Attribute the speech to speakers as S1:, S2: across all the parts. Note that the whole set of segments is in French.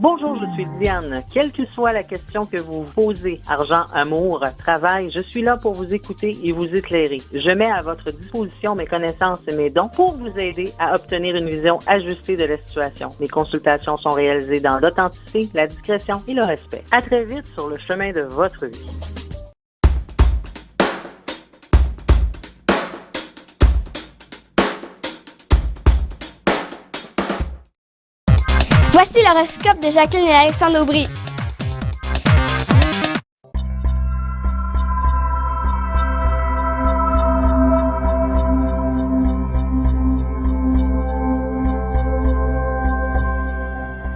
S1: Bonjour, je suis Diane. Quelle que soit la question que vous posez, argent, amour, travail, je suis là pour vous écouter et vous éclairer. Je mets à votre disposition mes connaissances et mes dons pour vous aider à obtenir une vision ajustée de la situation. Mes consultations sont réalisées dans l'authenticité, la discrétion et le respect. À très vite sur le chemin de votre vie.
S2: Voici l'horoscope de Jacqueline et Alexandre Aubry.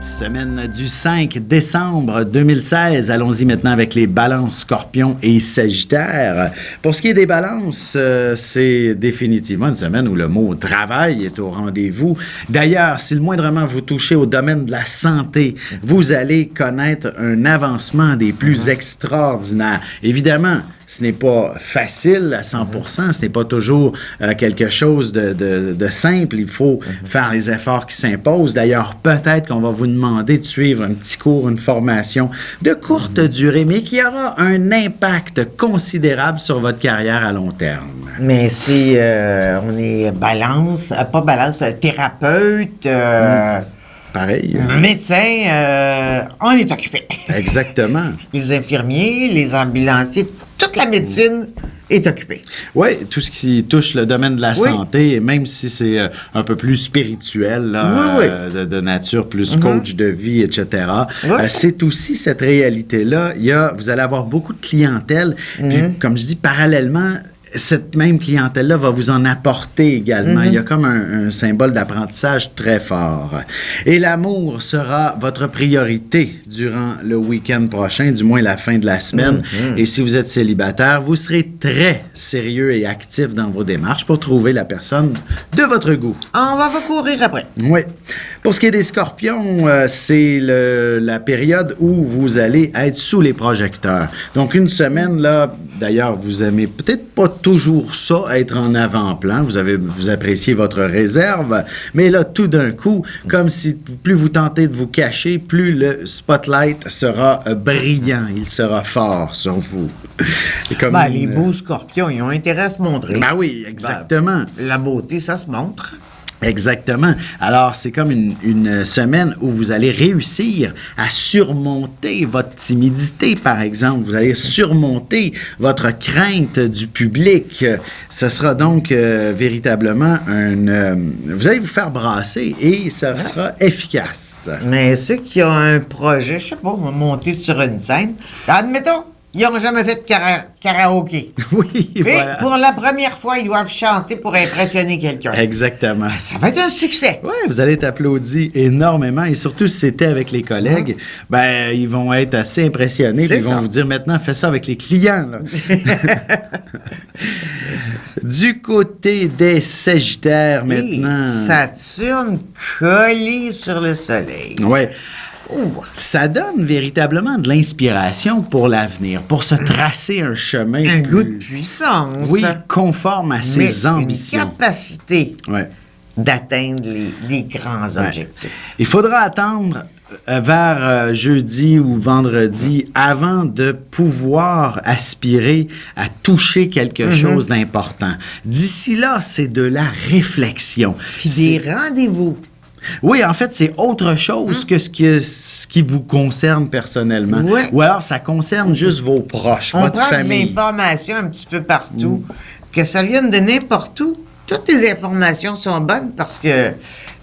S3: Semaine du 5 décembre 2016. Allons-y maintenant avec les balances, scorpions et sagittaires. Pour ce qui est des balances, c'est définitivement une semaine où le mot travail est au rendez-vous. D'ailleurs, si le moindrement vous touchez au domaine de la santé, vous allez connaître un avancement des plus extraordinaires. Évidemment, ce n'est pas facile à 100%, ce n'est pas toujours quelque chose de simple. Il faut faire les efforts qui s'imposent. D'ailleurs, peut-être qu'on va vous demander de suivre un petit cours, une formation de courte durée, mais qui aura un impact considérable sur votre carrière à long terme.
S4: Mais si on est thérapeute,
S3: pareil.
S4: médecin, on est occupé.
S3: Exactement.
S4: Les infirmiers, les ambulanciers, toute la médecine est occupée.
S3: Oui, tout ce qui touche le domaine de la santé, et même si c'est un peu plus spirituel, là, de nature plus coach de vie, etc., c'est aussi cette réalité-là. Vous allez avoir beaucoup de clientèle, puis comme je dis, parallèlement, cette même clientèle-là va vous en apporter également. Il y a comme un symbole d'apprentissage très fort. Et l'amour sera votre priorité durant le week-end prochain, du moins la fin de la semaine. Et si vous êtes célibataire, vous serez très sérieux et actif dans vos démarches pour trouver la personne de votre goût.
S4: On va courir après.
S3: Oui. Pour ce qui est des scorpions, c'est la période où vous allez être sous les projecteurs. Donc, une semaine, là, d'ailleurs, vous aimez peut-être pas toujours ça, être en avant-plan. Vous appréciez votre réserve, mais là, tout d'un coup, comme si plus vous tentez de vous cacher, plus le spotlight sera brillant, il sera fort sur vous. Comme
S4: les beaux scorpions, ils ont intérêt à se montrer.
S3: Ben oui, exactement.
S4: La beauté, ça se montre.
S3: Exactement. Alors, c'est comme une semaine où vous allez réussir à surmonter votre timidité, par exemple. Vous allez surmonter votre crainte du public. Ce sera donc véritablement vous allez vous faire brasser et ça sera efficace.
S4: Mais ceux qui ont un projet, je sais pas, monter sur une scène, admettons, ils n'ont jamais fait de karaoké.
S3: Oui, voilà.
S4: Pour la première fois, ils doivent chanter pour impressionner quelqu'un.
S3: Exactement.
S4: Ça va être un succès.
S3: Oui, vous allez être applaudi énormément. Et surtout, si c'était avec les collègues, ils vont être assez impressionnés. Ils vont vous dire, maintenant, fais ça avec les clients. Là. Du côté des Sagittaires, maintenant.
S4: Saturne collé sur le soleil.
S3: Oui. Ça donne véritablement de l'inspiration pour l'avenir, pour se tracer un chemin.
S4: Un goût de puissance.
S3: Oui, conforme à ses ambitions.
S4: Une capacité d'atteindre les grands objectifs.
S3: Il faudra attendre vers jeudi ou vendredi avant de pouvoir aspirer à toucher quelque chose d'important. D'ici là, c'est de la réflexion.
S4: Puis des rendez-vous.
S3: Oui, en fait, c'est autre chose que ce qui vous concerne personnellement. Ou alors, ça concerne juste vos proches, votre famille.
S4: On prend de l'information un petit peu partout. Que ça vienne de n'importe où, toutes les informations sont bonnes parce que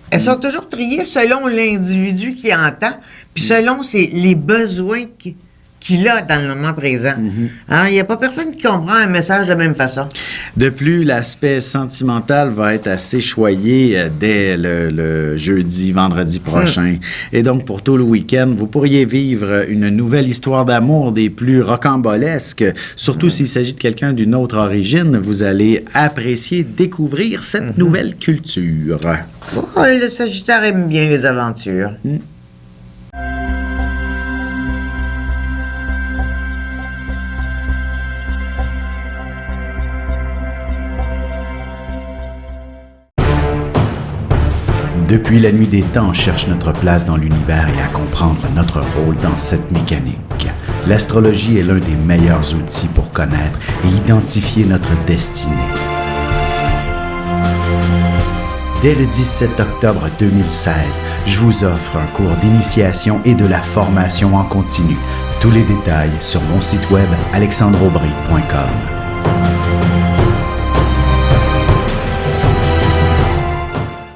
S4: elles sont toujours triées selon l'individu qui entend, puis selon les besoins qu'il a dans le moment présent. Alors, il n'y a pas personne qui comprend un message de la même façon.
S3: De plus, l'aspect sentimental va être assez choyé dès le jeudi, vendredi prochain. Et donc, pour tout le week-end, vous pourriez vivre une nouvelle histoire d'amour des plus rocambolesques. Surtout s'il s'agit de quelqu'un d'une autre origine, vous allez apprécier découvrir cette nouvelle culture.
S4: Le Sagittaire aime bien les aventures.
S3: Depuis la nuit des temps, on cherche notre place dans l'univers et à comprendre notre rôle dans cette mécanique. L'astrologie est l'un des meilleurs outils pour connaître et identifier notre destinée. Dès le 17 octobre 2016, je vous offre un cours d'initiation et de la formation en continu. Tous les détails sur mon site web alexandreaubry.com.